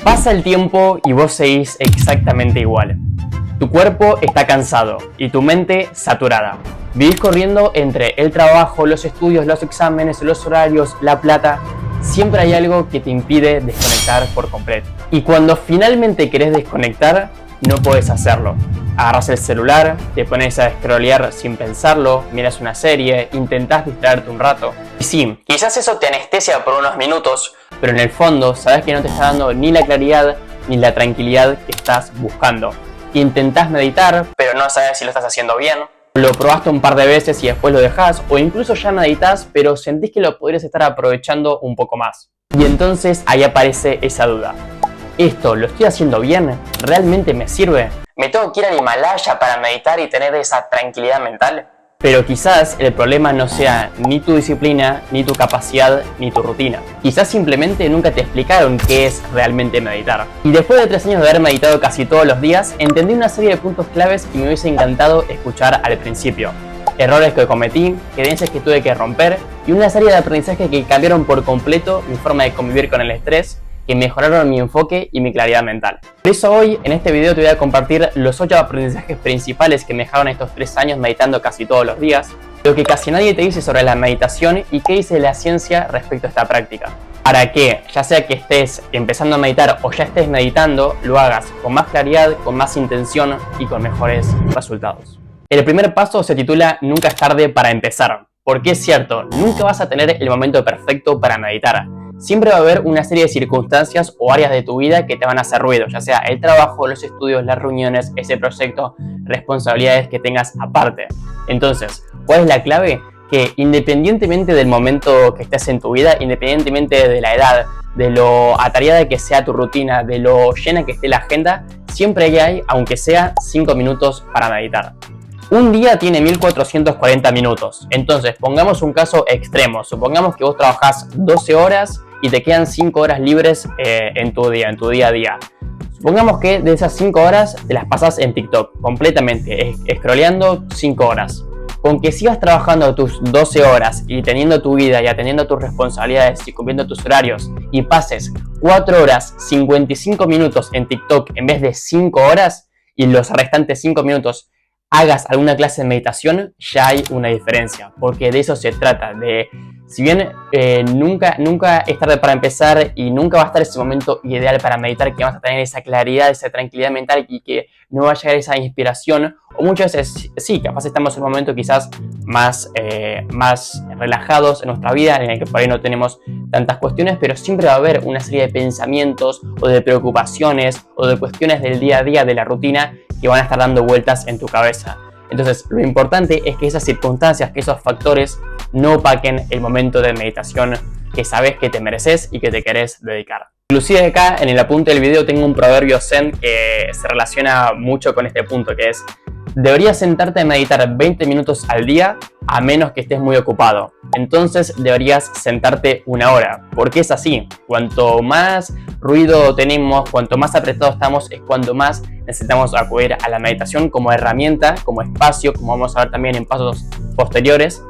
Pasa el tiempo y vos seguís exactamente igual. Tu cuerpo está cansado y tu mente saturada. Vivís corriendo entre el trabajo, los estudios, los exámenes, los horarios, la plata. Siempre hay algo que te impide desconectar por completo. Y cuando finalmente querés desconectar, no podés hacerlo. Agarras el celular, te pones a scrollear sin pensarlo, miras una serie, intentás distraerte un rato. Y sí, quizás eso te anestesia por unos minutos, pero en el fondo sabes que no te está dando ni la claridad ni la tranquilidad que estás buscando. Intentás meditar, pero no sabes si lo estás haciendo bien. Lo probaste un par de veces y después lo dejás, o incluso ya meditas, pero sentís que lo podrías estar aprovechando un poco más. Y entonces ahí aparece esa duda. ¿Esto lo estoy haciendo bien? ¿Realmente me sirve? ¿Me tengo que ir al Himalaya para meditar y tener esa tranquilidad mental? Pero quizás el problema no sea ni tu disciplina, ni tu capacidad, ni tu rutina. Quizás simplemente nunca te explicaron qué es realmente meditar. Y después de 3 años de haber meditado casi todos los días, entendí una serie de puntos claves que me hubiese encantado escuchar al principio. Errores que cometí, creencias que tuve que romper y una serie de aprendizajes que cambiaron por completo mi forma de convivir con el estrés, que mejoraron mi enfoque y mi claridad mental. Por eso hoy en este video te voy a compartir los 8 aprendizajes principales que me dejaron estos 3 años meditando casi todos los días, lo que casi nadie te dice sobre la meditación y qué dice la ciencia respecto a esta práctica. Para que, ya sea que estés empezando a meditar o ya estés meditando, lo hagas con más claridad, con más intención y con mejores resultados. El primer paso se titula Nunca es tarde para empezar, porque es cierto, nunca vas a tener el momento perfecto para meditar. Siempre va a haber una serie de circunstancias o áreas de tu vida que te van a hacer ruido, ya sea el trabajo, los estudios, las reuniones, ese proyecto, responsabilidades que tengas aparte. Entonces, ¿cuál es la clave? Que independientemente del momento que estés en tu vida, independientemente de la edad, de lo atareada que sea tu rutina, de lo llena que esté la agenda, siempre hay, aunque sea 5 minutos para meditar. Un día tiene 1440 minutos, entonces pongamos un caso extremo, supongamos que vos trabajás 12 horas y te quedan 5 horas libres en tu día a día. Supongamos que de esas 5 horas te las pasás en TikTok completamente, scrolleando 5 horas. Con que sigas trabajando tus 12 horas y teniendo tu vida y atendiendo tus responsabilidades y cumpliendo tus horarios y pases 4 horas 55 minutos en TikTok en vez de 5 horas y los restantes 5 minutos hagas alguna clase de meditación, ya hay una diferencia, porque de eso se trata, de si bien nunca es tarde para empezar y nunca va a estar ese momento ideal para meditar, que vas a tener esa claridad, esa tranquilidad mental y que no va a llegar esa inspiración, o muchas veces sí, capaz estamos en un momento quizás más relajados en nuestra vida, en el que por ahí no tenemos tantas cuestiones, pero siempre va a haber una serie de pensamientos o de preocupaciones o de cuestiones del día a día, de la rutina, que van a estar dando vueltas en tu cabeza. Entonces, lo importante es que esas circunstancias, que esos factores no opaquen el momento de meditación que sabes que te mereces y que te querés dedicar. Inclusive acá en el apunte del video tengo un proverbio zen que se relaciona mucho con este punto, que es: deberías sentarte a meditar 20 minutos al día a menos que estés muy ocupado. Entonces deberías sentarte 1 hora, porque es así. Cuanto más ruido tenemos, cuanto más apretados estamos, es cuanto más necesitamos acudir a la meditación como herramienta, como espacio, como vamos a ver también en pasos posteriores,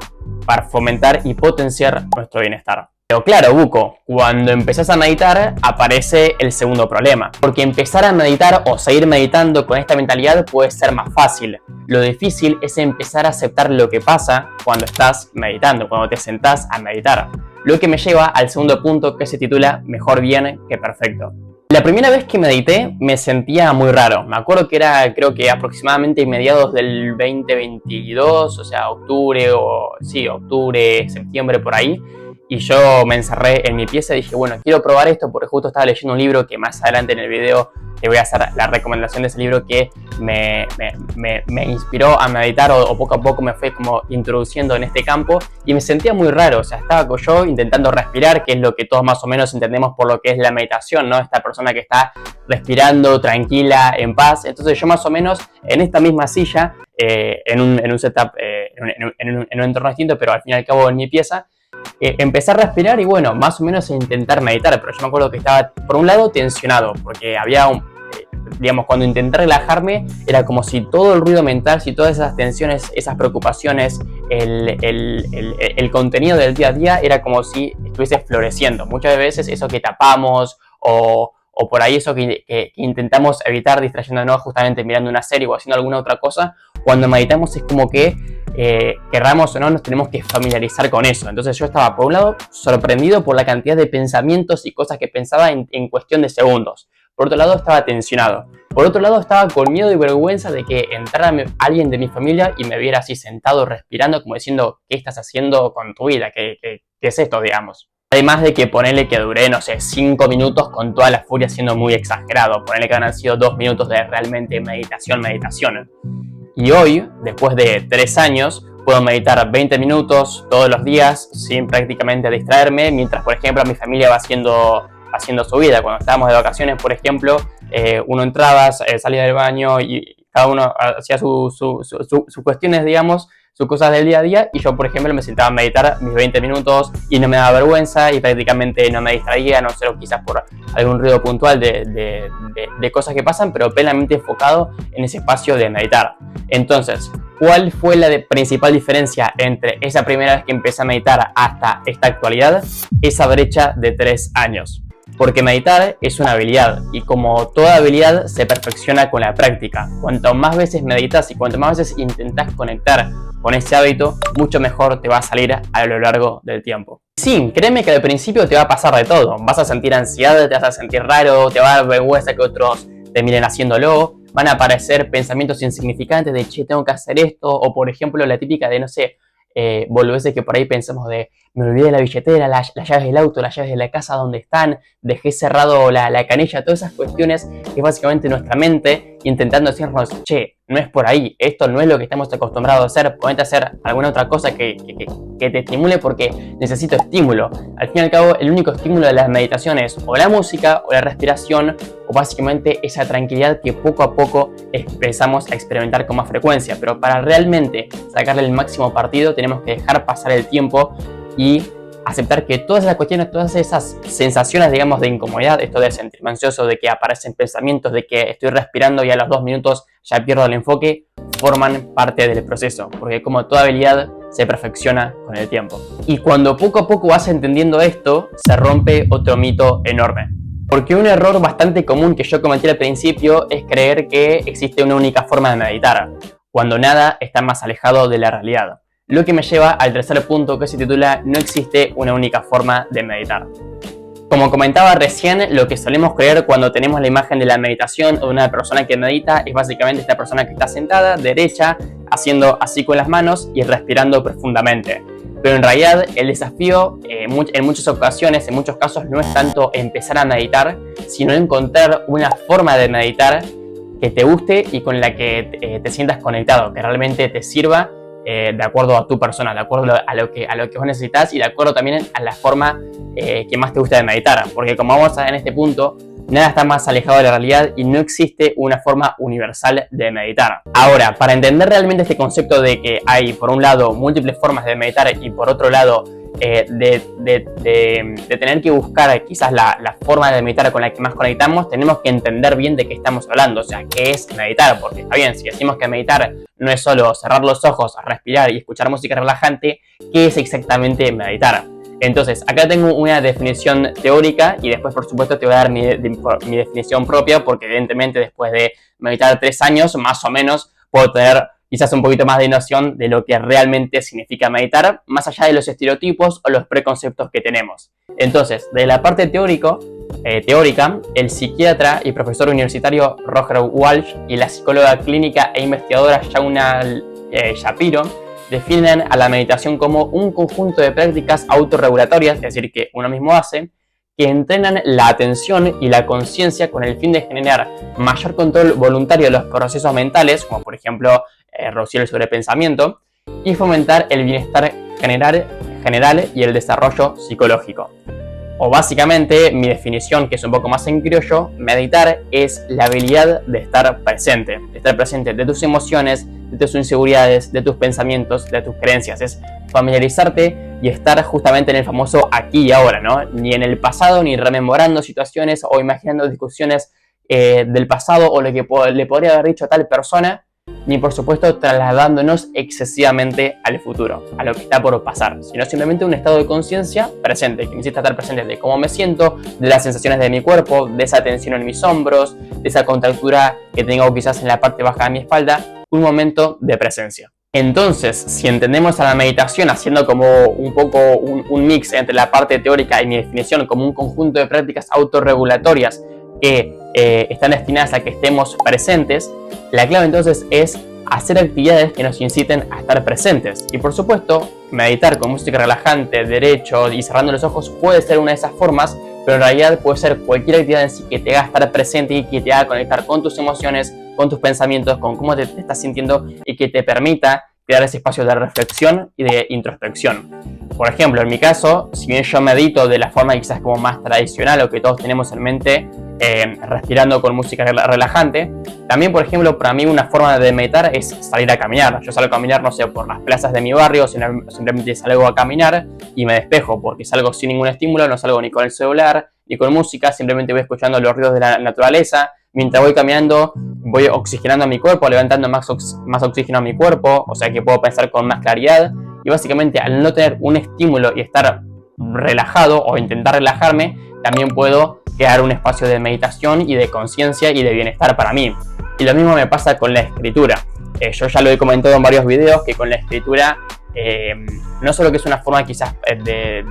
para fomentar y potenciar nuestro bienestar. Pero claro, Buco, cuando empezás a meditar aparece el segundo problema, porque empezar a meditar o seguir meditando con esta mentalidad puede ser más fácil. Lo difícil es empezar a aceptar lo que pasa cuando estás meditando, cuando te sentás a meditar. Lo que me lleva al segundo punto, que se titula Mejor bien que perfecto. La primera vez que medité me sentía muy raro. Me acuerdo que era, creo que aproximadamente mediados del 2022, o sea, octubre, septiembre, por ahí. Y yo me encerré en mi pieza y dije, bueno, quiero probar esto porque justo estaba leyendo un libro que más adelante en el video te voy a hacer la recomendación de ese libro que me inspiró a meditar o poco a poco me fue como introduciendo en este campo y me sentía muy raro. O sea, estaba yo intentando respirar, que es lo que todos más o menos entendemos por lo que es la meditación, ¿no? Esta persona que está respirando tranquila, en paz. Entonces yo más o menos en esta misma silla, en un setup, en un entorno distinto, pero al fin y al cabo en mi pieza, empecé a respirar y bueno, más o menos a intentar meditar, pero yo me acuerdo que estaba por un lado tensionado, porque había digamos, cuando intenté relajarme era como si todo el ruido mental, si todas esas tensiones, esas preocupaciones, el contenido del día a día era como si estuviese floreciendo. Muchas veces eso que tapamos o o por ahí eso que intentamos evitar distrayéndonos justamente mirando una serie o haciendo alguna otra cosa. Cuando meditamos es como que querramos o no nos tenemos que familiarizar con eso. Entonces yo estaba por un lado sorprendido por la cantidad de pensamientos y cosas que pensaba en cuestión de segundos. Por otro lado estaba tensionado. Por otro lado estaba con miedo y vergüenza de que entrara alguien de mi familia y me viera así sentado respirando como diciendo ¿qué estás haciendo con tu vida? ¿Qué es esto, digamos? Además de que ponele que duré, no sé, 5 minutos con toda la furia siendo muy exagerado. Ponele que han sido 2 minutos de realmente meditación. Y hoy, después de 3 años, puedo meditar 20 minutos todos los días sin prácticamente distraerme, mientras, por ejemplo, mi familia va haciendo su vida. Cuando estábamos de vacaciones, por ejemplo, uno entraba, salía del baño y cada uno hacía sus cuestiones, digamos, sus cosas del día a día, y yo, por ejemplo, me sentaba a meditar mis 20 minutos y no me daba vergüenza y prácticamente no me distraía, no sé, quizás por algún ruido puntual de cosas que pasan, pero plenamente enfocado en ese espacio de meditar. Entonces, ¿cuál fue la principal diferencia entre esa primera vez que empecé a meditar hasta esta actualidad? Esa brecha de 3 años. Porque meditar es una habilidad y como toda habilidad se perfecciona con la práctica. Cuanto más veces meditas y cuanto más veces intentas conectar con ese hábito, mucho mejor te va a salir a lo largo del tiempo. Sí, créeme que al principio te va a pasar de todo. Vas a sentir ansiedad, te vas a sentir raro, te va a dar vergüenza que otros te miren haciéndolo. Van a aparecer pensamientos insignificantes de, che, tengo que hacer esto. O por ejemplo la típica de, no sé, boludeces que por ahí pensamos de me olvidé de la billetera, las llaves del auto, las llaves de la casa donde están, dejé cerrado la canilla, todas esas cuestiones que es básicamente nuestra mente intentando decirnos, che, no es por ahí, esto no es lo que estamos acostumbrados a hacer, ponete a hacer alguna otra cosa que te estimule porque necesito estímulo. Al fin y al cabo, el único estímulo de las meditaciones es o la música o la respiración o básicamente esa tranquilidad que poco a poco empezamos a experimentar con más frecuencia, pero para realmente sacarle el máximo partido tenemos que dejar pasar el tiempo y aceptar que todas esas cuestiones, todas esas sensaciones, digamos, de incomodidad, esto de sentirme ansioso, de que aparecen pensamientos, de que estoy respirando y a los 2 minutos ya pierdo el enfoque, forman parte del proceso, porque como toda habilidad se perfecciona con el tiempo. Y cuando poco a poco vas entendiendo esto, se rompe otro mito enorme. Porque un error bastante común que yo cometí al principio es creer que existe una única forma de meditar, cuando nada está más alejado de la realidad. Lo que me lleva al tercer punto que se titula No existe una única forma de meditar. Como comentaba recién, lo que solemos creer cuando tenemos la imagen de la meditación o de una persona que medita es básicamente esta persona que está sentada, derecha, haciendo así con las manos y respirando profundamente. Pero en realidad el desafío en muchas ocasiones, en muchos casos, no es tanto empezar a meditar, sino encontrar una forma de meditar que te guste y con la que te sientas conectado, que realmente te sirva de acuerdo a tu persona, de acuerdo a lo que vos necesitas y de acuerdo también a la forma que más te gusta de meditar. Porque como vamos a ver en este punto, nada está más alejado de la realidad y no existe una forma universal de meditar. Ahora, para entender realmente este concepto de que hay, por un lado, múltiples formas de meditar y por otro lado, de tener que buscar quizás la forma de meditar con la que más conectamos, tenemos que entender bien de qué estamos hablando, o sea, qué es meditar, porque está bien, si decimos que meditar no es solo cerrar los ojos, respirar y escuchar música relajante, ¿qué es exactamente meditar? Entonces, acá tengo una definición teórica y después, por supuesto, te voy a dar mi definición propia, porque evidentemente después de meditar 3 años, más o menos, puedo tener quizás un poquito más de noción de lo que realmente significa meditar, más allá de los estereotipos o los preconceptos que tenemos. Entonces, de la parte teórica, el psiquiatra y profesor universitario Roger Walsh y la psicóloga clínica e investigadora Shauna Shapiro definen a la meditación como un conjunto de prácticas autorregulatorias, es decir, que uno mismo hace, que entrenan la atención y la conciencia con el fin de generar mayor control voluntario de los procesos mentales, como por ejemplo reducir el sobrepensamiento, y fomentar el bienestar general y el desarrollo psicológico. O básicamente, mi definición, que es un poco más en criollo, meditar es la habilidad de estar presente de tus emociones, de tus inseguridades, de tus pensamientos, de tus creencias. Es familiarizarte y estar justamente en el famoso aquí y ahora, ¿no? Ni en el pasado, ni rememorando situaciones o imaginando discusiones del pasado o lo que le podría haber dicho a tal persona, ni por supuesto trasladándonos excesivamente al futuro, a lo que está por pasar, sino simplemente un estado de conciencia presente, que necesita estar presente de cómo me siento, de las sensaciones de mi cuerpo, de esa tensión en mis hombros, de esa contractura que tengo quizás en la parte baja de mi espalda, un momento de presencia. Entonces, si entendemos a la meditación haciendo como un poco un mix entre la parte teórica y mi definición como un conjunto de prácticas autorregulatorias que están destinadas a que estemos presentes, la clave entonces es hacer actividades que nos inciten a estar presentes. Y por supuesto, meditar con música relajante, derecho y cerrando los ojos puede ser una de esas formas, pero en realidad puede ser cualquier actividad en sí que te haga estar presente y que te haga conectar con tus emociones, con tus pensamientos, con cómo te estás sintiendo y que te permita crear ese espacio de reflexión y de introspección. Por ejemplo, en mi caso, si bien yo medito de la forma quizás como más tradicional o que todos tenemos en mente, respirando con música relajante, también, por ejemplo, para mí una forma de meditar es salir a caminar. Yo salgo a caminar, no sé, por las plazas de mi barrio, simplemente salgo a caminar y me despejo, porque salgo sin ningún estímulo, no salgo ni con el celular, ni con música, simplemente voy escuchando los ruidos de la naturaleza. Mientras voy caminando, voy oxigenando a mi cuerpo, levantando más oxígeno a mi cuerpo, o sea que puedo pensar con más claridad. Y básicamente, al no tener un estímulo y estar relajado o intentar relajarme, también puedo crear un espacio de meditación y de conciencia y de bienestar para mí. Y lo mismo me pasa con la escritura. Yo ya lo he comentado en varios videos que con la escritura no solo que es una forma quizás de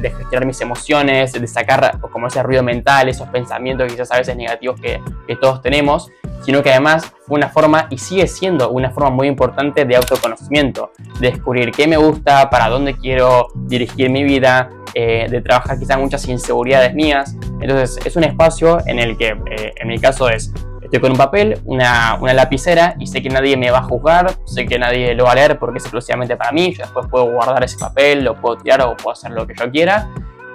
gestionar mis emociones, de sacar como ese ruido mental, esos pensamientos quizás a veces negativos que todos tenemos, sino que además fue una forma y sigue siendo una forma muy importante de autoconocimiento, de descubrir qué me gusta, para dónde quiero dirigir mi vida, de trabajar quizás muchas inseguridades mías. Entonces es un espacio en el que en mi caso estoy con un papel, una lapicera y sé que nadie me va a juzgar, sé que nadie lo va a leer porque es exclusivamente para mí. Yo después puedo guardar ese papel, lo puedo tirar o puedo hacer lo que yo quiera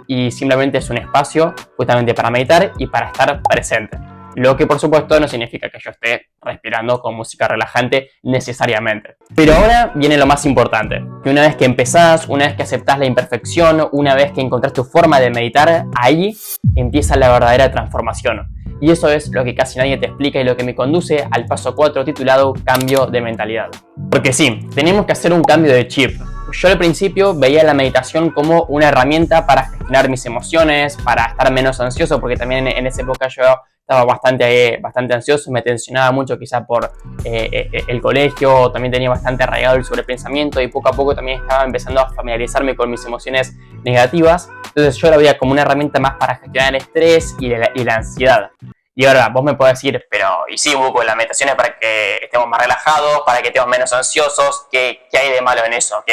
y simplemente es un espacio justamente para meditar y para estar presente. Lo que por supuesto no significa que yo esté respirando con música relajante necesariamente. Pero ahora viene lo más importante, que una vez que empezás, una vez que aceptás la imperfección, una vez que encontrás tu forma de meditar, ahí empieza la verdadera transformación. Y eso es lo que casi nadie te explica y lo que me conduce al paso 4 titulado Cambio de Mentalidad. Porque sí, tenemos que hacer un cambio de chip. Yo al principio veía la meditación como una herramienta para gestionar mis emociones, para estar menos ansioso, porque también en esa época yo estaba bastante ansioso, me tensionaba mucho quizá por el colegio, también tenía bastante arraigado el sobrepensamiento y poco a poco también estaba empezando a familiarizarme con mis emociones negativas. Entonces yo la veía como una herramienta más para gestionar el estrés y la ansiedad. Y ahora vos me podés decir, pero y sí, Buco, la meditación es para que estemos más relajados, para que estemos menos ansiosos. ¿Qué hay de malo en eso?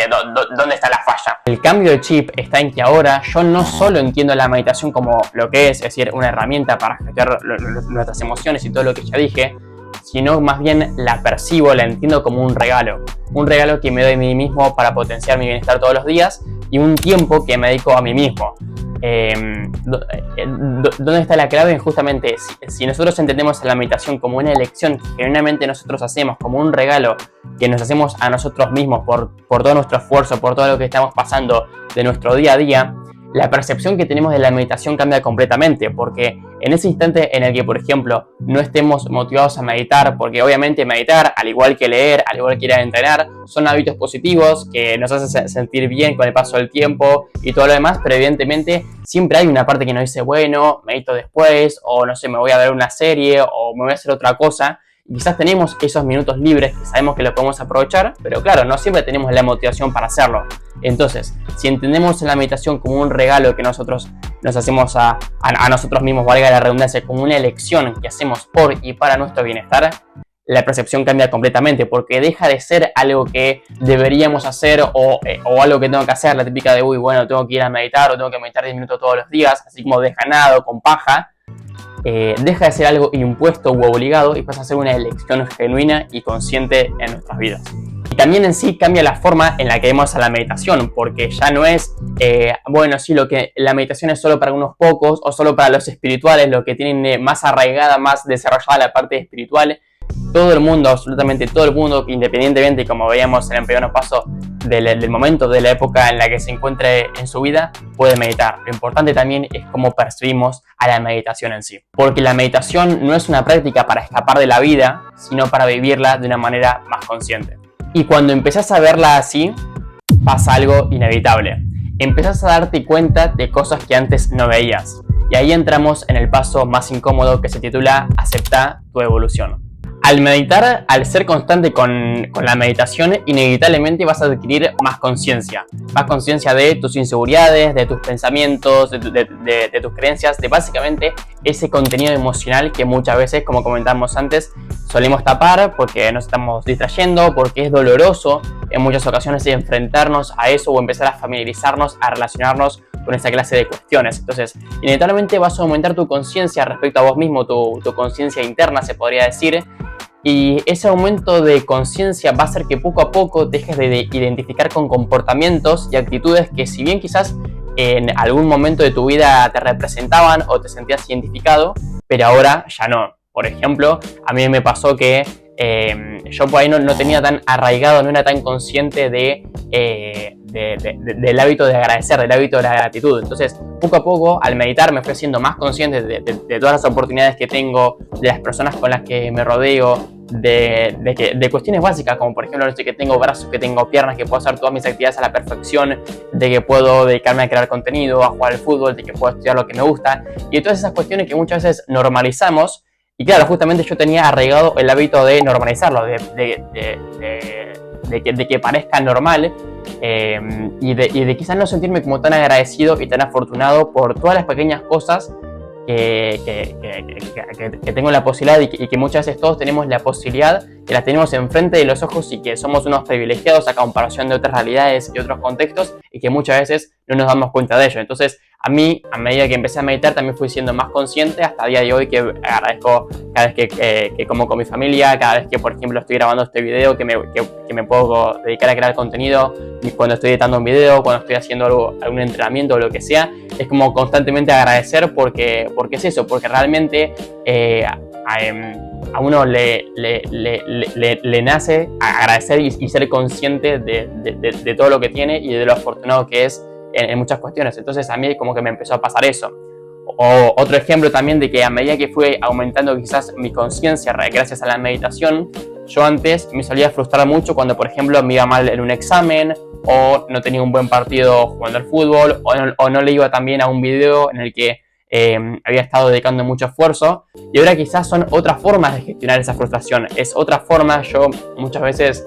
¿Dónde está la falla? El cambio de chip está en que ahora yo no solo entiendo la meditación como lo que es decir, una herramienta para gestionar nuestras emociones y todo lo que ya dije, sino más bien la percibo, la entiendo como un regalo que me doy a mí mismo para potenciar mi bienestar todos los días y un tiempo que me dedico a mí mismo. ¿Dónde está la clave? Justamente si nosotros entendemos la meditación como una elección que genuinamente nosotros hacemos, como un regalo que nos hacemos a nosotros mismos por todo nuestro esfuerzo, por todo lo que estamos pasando de nuestro día a día, la percepción que tenemos de la meditación cambia completamente, porque en ese instante en el que, por ejemplo, no estemos motivados a meditar, porque obviamente meditar, al igual que leer, al igual que ir a entrenar, son hábitos positivos que nos hacen sentir bien con el paso del tiempo y todo lo demás, pero evidentemente siempre hay una parte que nos dice, bueno, medito después, o no sé, me voy a ver una serie, o me voy a hacer otra cosa. Y quizás tenemos esos minutos libres que sabemos que los podemos aprovechar, pero claro, no siempre tenemos la motivación para hacerlo. Entonces, si entendemos la meditación como un regalo que nosotros nos hacemos a nosotros mismos, valga la redundancia, como una elección que hacemos por y para nuestro bienestar, la percepción cambia completamente, porque deja de ser algo que deberíamos hacer o algo que tengo que hacer, la típica de, uy, bueno, tengo que ir a meditar o tengo que meditar 10 minutos todos los días, así como desganado, con paja. Deja de ser algo impuesto u obligado y pasa a ser una elección genuina y consciente en nuestras vidas. Y también en sí cambia la forma en la que vemos a la meditación, porque ya no es, bueno, sí, lo que la meditación es solo para unos pocos o solo para los espirituales, los que tienen más arraigada, más desarrollada la parte espiritual, todo el mundo, absolutamente todo el mundo, independientemente, como veíamos en el primer paso, del momento, de la época en la que se encuentre en su vida, puede meditar. Lo importante también es cómo percibimos a la meditación en sí. Porque la meditación no es una práctica para escapar de la vida, sino para vivirla de una manera más consciente. Y cuando empezás a verla así, pasa algo inevitable. Empezás a darte cuenta de cosas que antes no veías. Y ahí entramos en el paso más incómodo que se titula Acepta tu evolución. Al meditar, al ser constante con la meditación, inevitablemente vas a adquirir más conciencia. Más conciencia de tus inseguridades, de tus pensamientos, de tus creencias, de básicamente ese contenido emocional que muchas veces, como comentamos antes, solemos tapar porque nos estamos distrayendo, porque es doloroso en muchas ocasiones enfrentarnos a eso o empezar a familiarizarnos, a relacionarnos con esa clase de cuestiones. Entonces, inevitablemente vas a aumentar tu conciencia respecto a vos mismo, tu conciencia interna, se podría decir. Y ese aumento de conciencia va a hacer que poco a poco dejes de identificar con comportamientos y actitudes que, si bien quizás en algún momento de tu vida te representaban o te sentías identificado, pero ahora ya no. Por ejemplo, a mí me pasó que yo por ahí no tenía tan arraigado, no era tan consciente del hábito de agradecer, del hábito de la gratitud. Entonces, poco a poco, al meditar, me fui haciendo más consciente de todas las oportunidades que tengo, de las personas con las que me rodeo, de cuestiones básicas, como por ejemplo, que tengo brazos, que tengo piernas, que puedo hacer todas mis actividades a la perfección, de que puedo dedicarme a crear contenido, a jugar al fútbol, de que puedo estudiar lo que me gusta, y todas esas cuestiones que muchas veces normalizamos. Y claro, justamente yo tenía arraigado el hábito de normalizarlo, de que parezca normal, y de quizás no sentirme como tan agradecido y tan afortunado por todas las pequeñas cosas que tengo la posibilidad y que muchas veces todos tenemos la posibilidad, que las tenemos enfrente de los ojos y que somos unos privilegiados a comparación de otras realidades y otros contextos y que muchas veces no nos damos cuenta de ello. Entonces, a mí, a medida que empecé a meditar, también fui siendo más consciente hasta el día de hoy, que agradezco cada vez que como con mi familia, cada vez que, por ejemplo, estoy grabando este video, que me puedo dedicar a crear contenido, y cuando estoy editando un video, cuando estoy haciendo algún entrenamiento o lo que sea, es como constantemente agradecer porque es eso, porque realmente a uno le nace agradecer y ser consciente de todo lo que tiene y de lo afortunado que es en muchas cuestiones. Entonces a mí como que me empezó a pasar eso. O otro ejemplo también de que a medida que fui aumentando quizás mi conciencia gracias a la meditación, yo antes me solía frustrar mucho cuando, por ejemplo, me iba mal en un examen, o no tenía un buen partido jugando al fútbol, o no le iba tan bien a un video en el que había estado dedicando mucho esfuerzo. Y ahora quizás son otras formas de gestionar esa frustración. Es otra forma. Yo muchas veces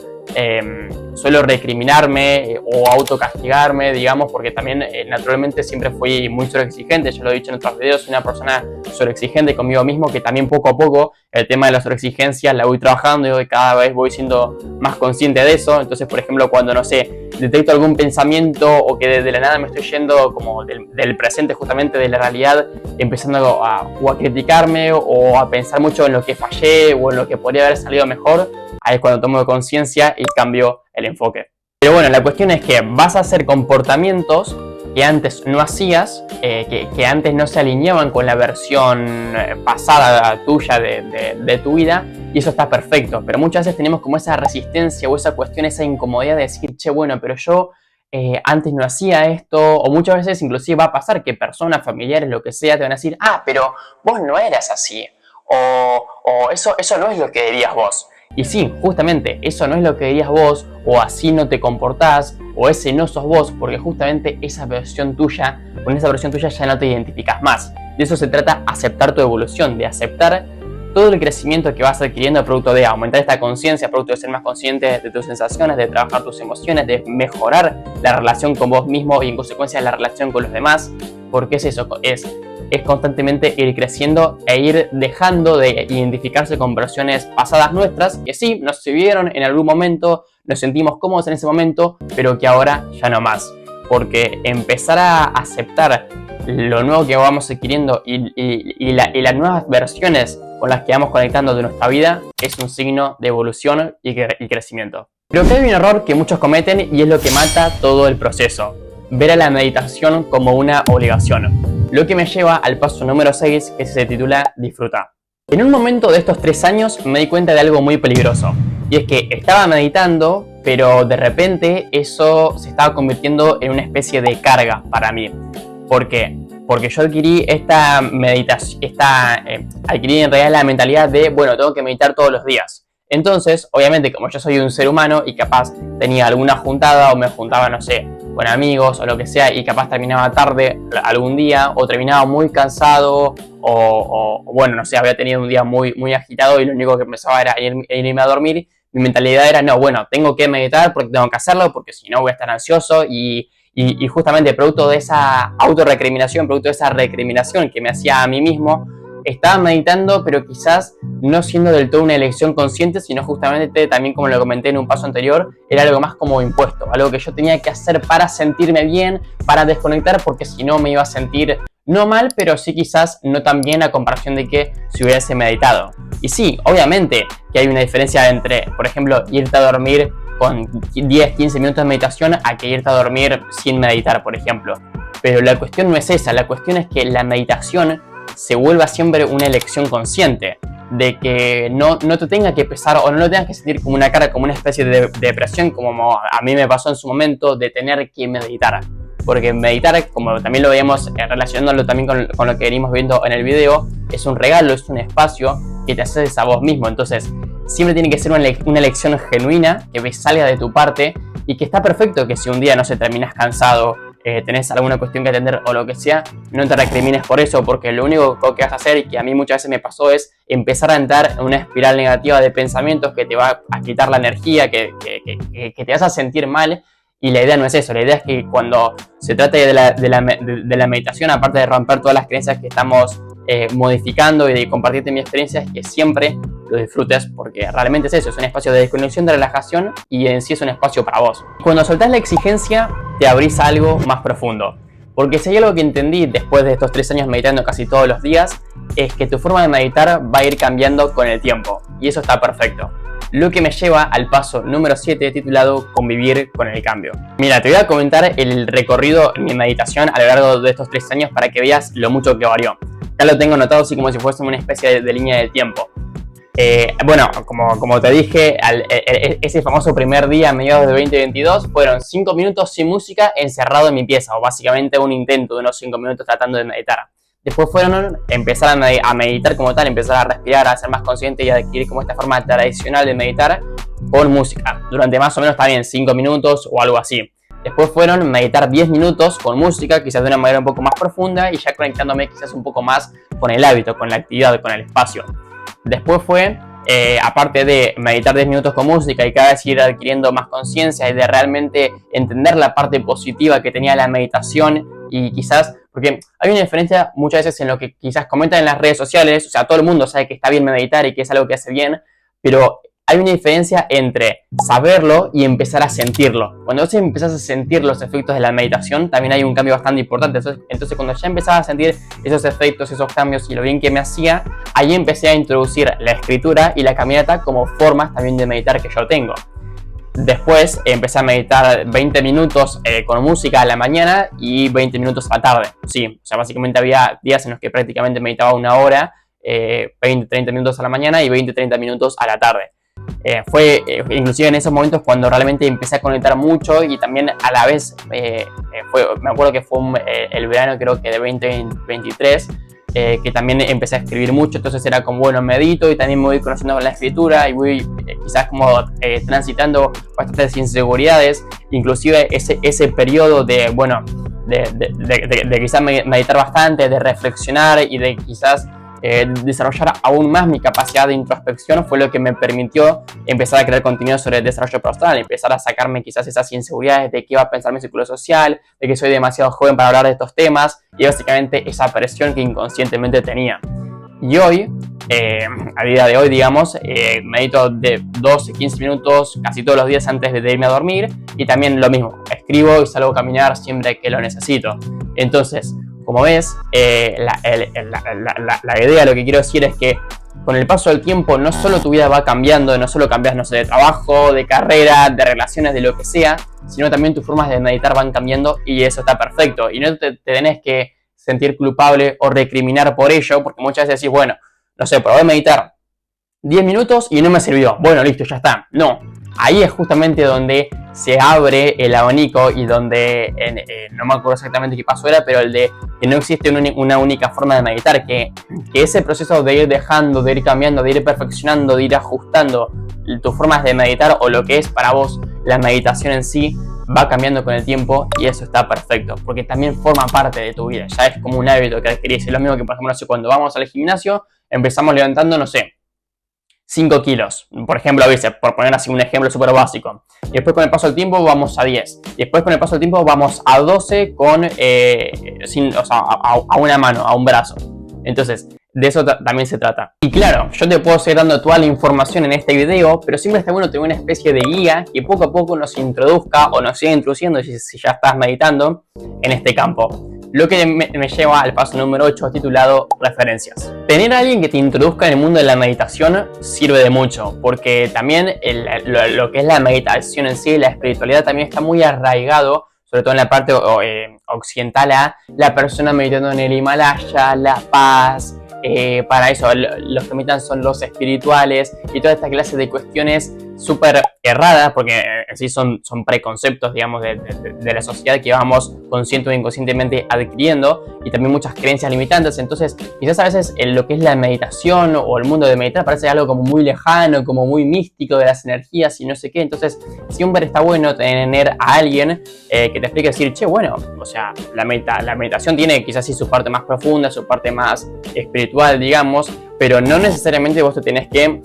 suelo recriminarme o autocastigarme, digamos, porque también naturalmente siempre fui muy sobreexigente. Yo lo he dicho en otros videos, soy una persona sobreexigente conmigo mismo, que también poco a poco el tema de la sobreexigencia la voy trabajando y cada vez voy siendo más consciente de eso. Entonces, por ejemplo, cuando, no sé, detecto algún pensamiento o que de la nada me estoy yendo como del presente, justamente de la realidad, empezando o a criticarme o a pensar mucho en lo que fallé o en lo que podría haber salido mejor, ahí es cuando tomo conciencia y cambio el enfoque. Pero bueno, la cuestión es que vas a hacer comportamientos que antes no hacías, que antes no se alineaban con la versión pasada tuya de tu vida, y eso está perfecto. Pero muchas veces tenemos como esa resistencia o esa cuestión, esa incomodidad de decir, che, bueno, pero yo antes no hacía esto, o muchas veces inclusive va a pasar que personas, familiares, lo que sea, te van a decir, ah, pero vos no eras así, o eso no es lo que dirías vos. Y sí, justamente, eso no es lo que dirías vos, o así no te comportás, o ese no sos vos, porque justamente esa versión tuya, con esa versión tuya ya no te identificas más. De eso se trata, aceptar tu evolución, de aceptar todo el crecimiento que vas adquiriendo producto de aumentar esta conciencia, producto de ser más consciente de tus sensaciones, de trabajar tus emociones, de mejorar la relación con vos mismo y en consecuencia la relación con los demás, porque es eso, es constantemente ir creciendo e ir dejando de identificarse con versiones pasadas nuestras que sí, nos sirvieron en algún momento, nos sentimos cómodos en ese momento, pero que ahora ya no más. Porque empezar a aceptar lo nuevo que vamos adquiriendo y las nuevas versiones con las que vamos conectando de nuestra vida es un signo de evolución y crecimiento. Creo que hay un error que muchos cometen y es lo que mata todo el proceso: ver a la meditación como una obligación. Lo que me lleva al paso número 6, que se titula Disfruta. En un momento de estos 3 años me di cuenta de algo muy peligroso. Y es que estaba meditando, pero de repente eso se estaba convirtiendo en una especie de carga para mí. ¿Por qué? Porque yo adquirí esta meditación, adquirí en realidad la mentalidad de, bueno, tengo que meditar todos los días. Entonces, obviamente, como yo soy un ser humano y capaz tenía alguna juntada o me juntaba, no sé, con amigos o lo que sea, y capaz terminaba tarde algún día o terminaba muy cansado o bueno, no sé, había tenido un día muy agitado y lo único que pensaba era irme a dormir. Mi mentalidad era, no, bueno, tengo que meditar porque tengo que hacerlo, porque si no voy a estar ansioso y justamente producto de esa autorrecriminación, producto de esa recriminación que me hacía a mí mismo, estaba meditando, pero quizás no siendo del todo una elección consciente, sino justamente, también como lo comenté en un paso anterior, era algo más como impuesto, algo que yo tenía que hacer para sentirme bien, para desconectar, porque si no me iba a sentir no mal, pero sí quizás no tan bien a comparación de que si hubiese meditado. Y sí, obviamente que hay una diferencia entre, por ejemplo, irte a dormir con 10-15 minutos de meditación a que irte a dormir sin meditar, por ejemplo. Pero la cuestión no es esa, la cuestión es que la meditación se vuelva siempre una elección consciente, de que no te tenga que pesar o no lo tengas que sentir como una carga, como una especie de depresión, como a mí me pasó en su momento de tener que meditar. Porque meditar, como también lo veíamos relacionándolo también con lo que venimos viendo en el video, es un regalo, es un espacio que te haces a vos mismo. Entonces siempre tiene que ser una elección genuina, que salga de tu parte, y que está perfecto que si un día, no sé, terminas cansado, tenés alguna cuestión que atender o lo que sea, no te recrimines por eso, porque lo único que vas a hacer, y que a mí muchas veces me pasó, es empezar a entrar en una espiral negativa de pensamientos que te va a quitar la energía, que te vas a sentir mal. Y la idea no es eso, la idea es que cuando se trate de la meditación, aparte de romper todas las creencias que estamos modificando y de compartirte mi experiencia, es que siempre lo disfrutes, porque realmente es eso, es un espacio de desconexión, de relajación, y en sí es un espacio para vos. Cuando soltás la exigencia, te abrís a algo más profundo. Porque si hay algo que entendí después de estos 3 años meditando casi todos los días, es que tu forma de meditar va a ir cambiando con el tiempo, y eso está perfecto. Lo que me lleva al paso número 7, titulado Convivir con el cambio. Mira, te voy a comentar el recorrido en mi meditación a lo largo de estos 3 años para que veas lo mucho que varió. Ya lo tengo anotado así como si fuese una especie de línea de tiempo. Bueno, como te dije, ese famoso primer día a mediados de 2022 fueron 5 minutos sin música encerrado en mi pieza, o básicamente un intento de unos 5 minutos tratando de meditar. Después fueron empezar a meditar como tal, empezar a respirar, a ser más consciente y a adquirir como esta forma tradicional de meditar con música. Durante más o menos también 5 minutos o algo así. Después fueron meditar 10 minutos con música, quizás de una manera un poco más profunda y ya conectándome quizás un poco más con el hábito, con la actividad, con el espacio. Después fue, aparte de meditar 10 minutos con música y cada vez ir adquiriendo más conciencia y de realmente entender la parte positiva que tenía la meditación, y quizás, porque hay una diferencia muchas veces en lo que quizás comentan en las redes sociales, o sea, todo el mundo sabe que está bien meditar y que es algo que hace bien, pero hay una diferencia entre saberlo y empezar a sentirlo. Cuando vos empezás a sentir los efectos de la meditación, también hay un cambio bastante importante. Entonces cuando ya empezaba a sentir esos efectos, esos cambios y lo bien que me hacía, ahí empecé a introducir la escritura y la caminata como formas también de meditar que yo tengo. Después empecé a meditar 20 minutos con música a la mañana y 20 minutos a la tarde. Sí, o sea, básicamente había días en los que prácticamente meditaba 1 hora, 20-30 minutos a la mañana y 20-30 minutos a la tarde. Fue inclusive en esos momentos cuando realmente empecé a conectar mucho, y también a la vez me acuerdo que fue el verano, creo que de 2023, que también empecé a escribir mucho. Entonces era como, bueno, medito y también me voy conociendo con la escritura y voy quizás como transitando bastantes inseguridades, inclusive ese periodo de, bueno, de quizás meditar bastante, de reflexionar y de quizás desarrollar aún más mi capacidad de introspección, fue lo que me permitió empezar a crear contenido sobre el desarrollo personal, empezar a sacarme quizás esas inseguridades de qué va a pensar mi círculo social, de que soy demasiado joven para hablar de estos temas, y básicamente esa presión que inconscientemente tenía. Y hoy, a día de hoy, digamos, medito de 12-15 minutos casi todos los días antes de irme a dormir, y también lo mismo, escribo y salgo a caminar siempre que lo necesito. Entonces, como ves, la idea, lo que quiero decir es que con el paso del tiempo no solo tu vida va cambiando, no solo cambias, no sé, de trabajo, de carrera, de relaciones, de lo que sea, sino también tus formas de meditar van cambiando, y eso está perfecto. Y no te tenés que sentir culpable o recriminar por ello, porque muchas veces decís, bueno, no sé, probé meditar 10 minutos y no me sirvió. Bueno, listo, ya está. No, ahí es justamente donde se abre el abanico y donde, no me acuerdo exactamente qué paso era, pero el de que no existe una única forma de meditar, que ese proceso de ir dejando, de ir cambiando, de ir perfeccionando, de ir ajustando tus formas de meditar o lo que es para vos la meditación en sí, va cambiando con el tiempo y eso está perfecto, porque también forma parte de tu vida, ya es como un hábito que adquirís. Es lo mismo que, por ejemplo, no sé, cuando vamos al gimnasio, empezamos levantando, no sé, 5 kilos, por ejemplo, a veces, por poner así un ejemplo súper básico. Y después con el paso del tiempo vamos a 10. Y después con el paso del tiempo vamos a 12 con, a una mano, a un brazo. Entonces, de eso también se trata. Y claro, yo te puedo seguir dando toda la información en este video, pero siempre está bueno tener una especie de guía que poco a poco nos introduzca o nos siga introduciendo, si ya estás meditando, en este campo. Lo que me lleva al paso número 8, titulado referencias. Tener a alguien que te introduzca en el mundo de la meditación sirve de mucho, porque también lo que es la meditación en sí, la espiritualidad también está muy arraigado, sobre todo en la parte occidental, a la persona meditando en el Himalaya, la paz. Para eso los que meditan son los espirituales y toda esta clase de cuestiones súper erradas, porque en sí son preconceptos, digamos, de la sociedad que vamos consciente o inconscientemente adquiriendo, y también muchas creencias limitantes. Entonces quizás a veces lo que es la meditación o el mundo de meditar parece algo como muy lejano, como muy místico de las energías y no sé qué. Entonces siempre está bueno tener a alguien que te explique, decir, che, bueno, o sea, la meditación tiene quizás sí su parte más profunda, su parte más espiritual, digamos, pero no necesariamente vos tenés que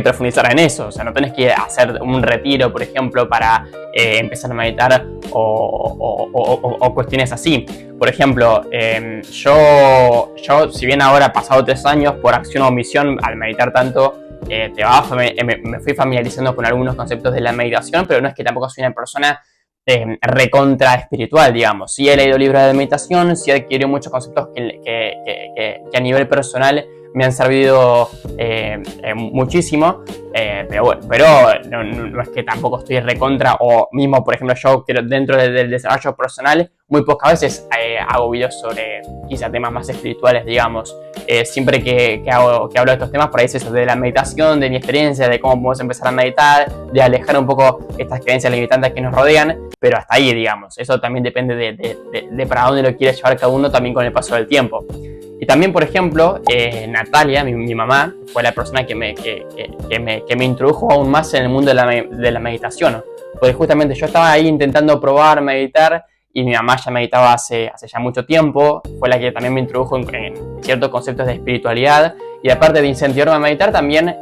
profundizar en eso. O sea, no tenés que hacer un retiro, por ejemplo, para empezar a meditar o cuestiones así. Por ejemplo, yo, si bien ahora he pasado 3 años por acción o omisión al meditar tanto, me fui familiarizando con algunos conceptos de la meditación, pero no es que tampoco soy una persona recontra espiritual, digamos. Sí he leído libros de meditación, sí adquirí muchos conceptos que a nivel personal me han servido muchísimo, pero no es que tampoco estoy recontra, o mismo, por ejemplo, yo dentro del desarrollo personal muy pocas veces hago videos sobre quizá temas más espirituales, digamos. Siempre que hablo de estos temas, por ahí es eso, de la meditación, de mi experiencia, de cómo podemos empezar a meditar, de alejar un poco estas creencias limitantes que nos rodean, pero hasta ahí, digamos. Eso también depende de para dónde lo quiere llevar cada uno también con el paso del tiempo. Y también, por ejemplo, Natalia, mi mamá, fue la persona que me introdujo aún más en el mundo de la meditación. Porque justamente yo estaba ahí intentando probar meditar y mi mamá ya meditaba hace ya mucho tiempo. Fue la que también me introdujo en ciertos conceptos de espiritualidad. Y aparte de incentivarme a meditar, también,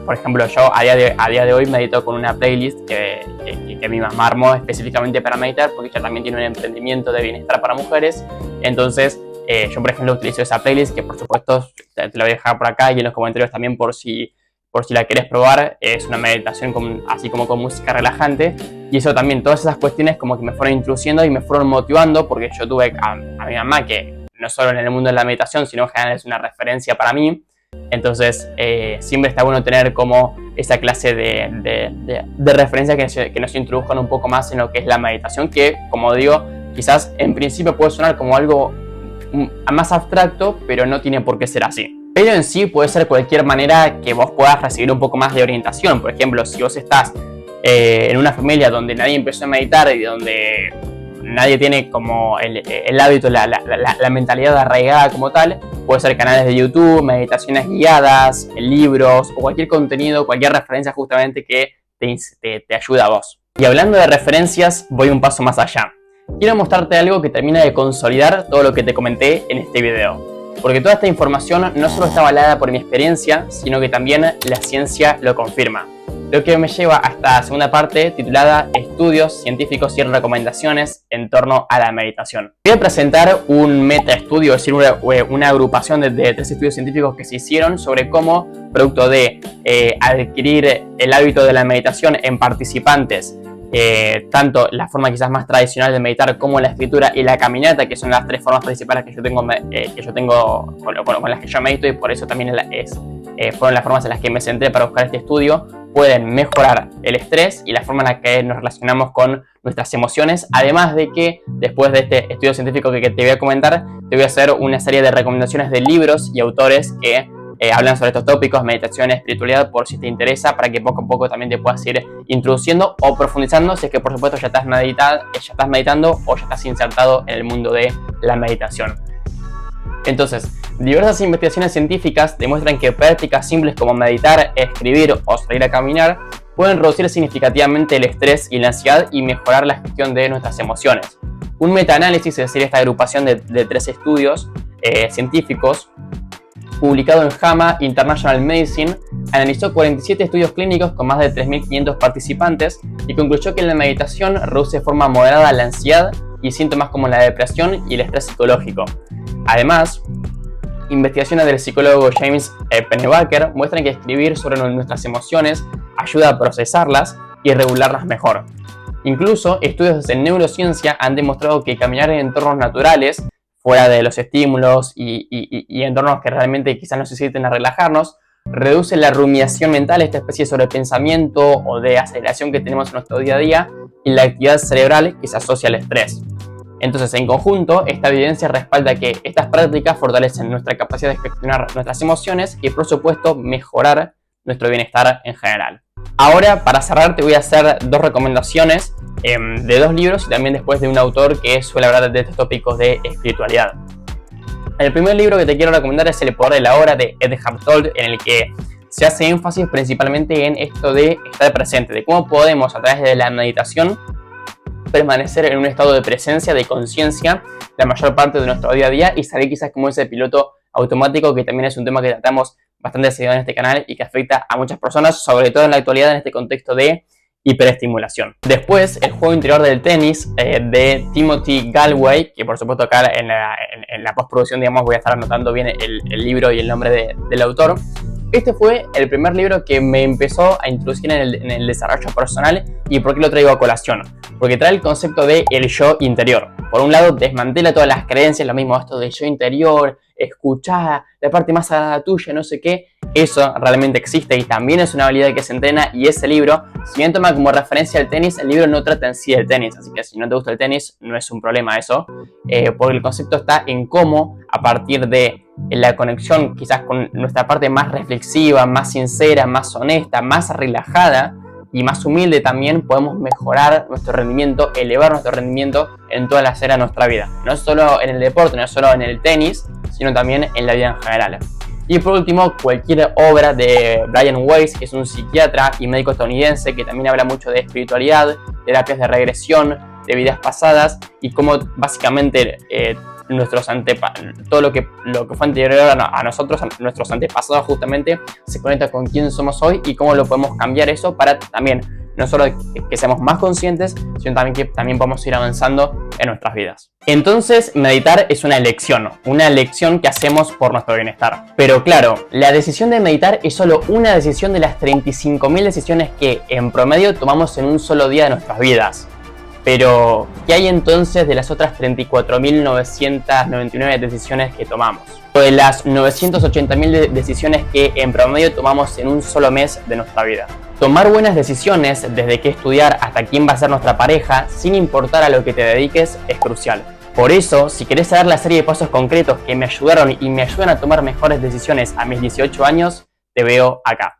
por ejemplo, yo a día de hoy medito con una playlist que mi mamá armó específicamente para meditar, porque ella también tiene un emprendimiento de bienestar para mujeres. Entonces, yo, por ejemplo, utilizo esa playlist, que por supuesto te la voy a dejar por acá y en los comentarios también por si la querés probar. Es una meditación así como con música relajante, y eso también, todas esas cuestiones como que me fueron introduciendo y me fueron motivando, porque yo tuve a mi mamá, que no solo en el mundo de la meditación, sino en general es una referencia para mí. Entonces siempre está bueno tener como esa clase de referencia que nos introduzcan un poco más en lo que es la meditación, que, como digo, quizás en principio puede sonar como algo más abstracto, pero no tiene por qué ser así. Pero en sí puede ser cualquier manera que vos puedas recibir un poco más de orientación. Por ejemplo, si vos estás en una familia donde nadie empezó a meditar y donde nadie tiene como el hábito, la mentalidad arraigada como tal, puede ser canales de YouTube, meditaciones guiadas, libros o cualquier contenido, cualquier referencia justamente que te ayude a vos. Y hablando de referencias, voy un paso más allá. Quiero mostrarte algo que termina de consolidar todo lo que te comenté en este video. Porque toda esta información no solo está avalada por mi experiencia, sino que también la ciencia lo confirma. Lo que me lleva a esta segunda parte titulada Estudios científicos y recomendaciones en torno a la meditación. Voy a presentar un metaestudio, es decir, una agrupación de 3 estudios científicos que se hicieron sobre cómo, producto de adquirir el hábito de la meditación en participantes, tanto la forma quizás más tradicional de meditar como la escritura y la caminata, que son las 3 formas principales que yo tengo con las que yo medito, y por eso también fueron las formas en las que me centré para buscar este estudio, pueden mejorar el estrés y la forma en la que nos relacionamos con nuestras emociones, además de que después de este estudio científico que te voy a comentar, te voy a hacer una serie de recomendaciones de libros y autores que hablan sobre estos tópicos, meditación, espiritualidad, por si te interesa, para que poco a poco también te puedas ir introduciendo o profundizando, si es que por supuesto ya estás meditando o ya estás insertado en el mundo de la meditación. Entonces, diversas investigaciones científicas demuestran que prácticas simples como meditar, escribir o salir a caminar pueden reducir significativamente el estrés y la ansiedad y mejorar la gestión de nuestras emociones. Un metaanálisis, es decir, esta agrupación de 3 estudios científicos, publicado en JAMA International Medicine, analizó 47 estudios clínicos con más de 3.500 participantes y concluyó que la meditación reduce de forma moderada la ansiedad y síntomas como la depresión y el estrés psicológico. Además, investigaciones del psicólogo James Pennebaker muestran que escribir sobre nuestras emociones ayuda a procesarlas y regularlas mejor. Incluso estudios en neurociencia han demostrado que caminar en entornos naturales, fuera de los estímulos y entornos que realmente quizás necesiten a relajarnos, reduce la rumiación mental, esta especie de sobrepensamiento o de aceleración que tenemos en nuestro día a día, y la actividad cerebral que se asocia al estrés. Entonces, en conjunto, esta evidencia respalda que estas prácticas fortalecen nuestra capacidad de gestionar nuestras emociones y, por supuesto, mejorar nuestro bienestar en general. Ahora, para cerrar, te voy a hacer 2 recomendaciones de 2 libros y también después de un autor que suele hablar de estos tópicos de espiritualidad. El primer libro que te quiero recomendar es El poder de la hora, de Ed Hartold, en el que se hace énfasis principalmente en esto de estar presente, de cómo podemos, a través de la meditación, permanecer en un estado de presencia, de conciencia, la mayor parte de nuestro día a día y salir quizás como ese piloto automático, que también es un tema que tratamos bastante seguido en este canal y que afecta a muchas personas, sobre todo en la actualidad, en este contexto de hiperestimulación. Después, El juego interior del tenis, de Timothy Gallwey, que por supuesto acá en la postproducción, digamos, voy a estar anotando bien el libro y el nombre del autor. Este fue el primer libro que me empezó a introducir en el desarrollo personal. ¿Y por qué lo traigo a colación? Porque trae el concepto de el yo interior. Por un lado, desmantela todas las creencias, lo mismo esto de yo interior, escuchar la parte más sagrada tuya, no sé qué. Eso realmente existe y también es una habilidad que se entrena, y ese libro, si bien toma como referencia el tenis, el libro no trata en sí del tenis, así que si no te gusta el tenis, no es un problema eso, porque el concepto está en cómo, a partir de la conexión quizás con nuestra parte más reflexiva, más sincera, más honesta, más relajada y más humilde, también podemos mejorar nuestro rendimiento, elevar nuestro rendimiento en todas las esferas de nuestra vida. No solo en el deporte, no solo en el tenis, sino también en la vida en general. Y por último, cualquier obra de Brian Weiss, que es un psiquiatra y médico estadounidense que también habla mucho de espiritualidad, terapias de regresión, de vidas pasadas y cómo básicamente todo lo que fue anterior a nosotros, a nuestros antepasados justamente, se conecta con quién somos hoy y cómo lo podemos cambiar eso para también no solo que seamos más conscientes, sino también que también podamos ir avanzando en nuestras vidas. Entonces, meditar es una elección que hacemos por nuestro bienestar. Pero claro, la decisión de meditar es solo una decisión de las 35.000 decisiones que en promedio tomamos en un solo día de nuestras vidas. Pero, ¿qué hay entonces de las otras 34.999 decisiones que tomamos? O de las 980.000 decisiones que en promedio tomamos en un solo mes de nuestra vida. Tomar buenas decisiones, desde qué estudiar hasta quién va a ser nuestra pareja, sin importar a lo que te dediques, es crucial. Por eso, si querés saber la serie de pasos concretos que me ayudaron y me ayudan a tomar mejores decisiones a mis 18 años, te veo acá.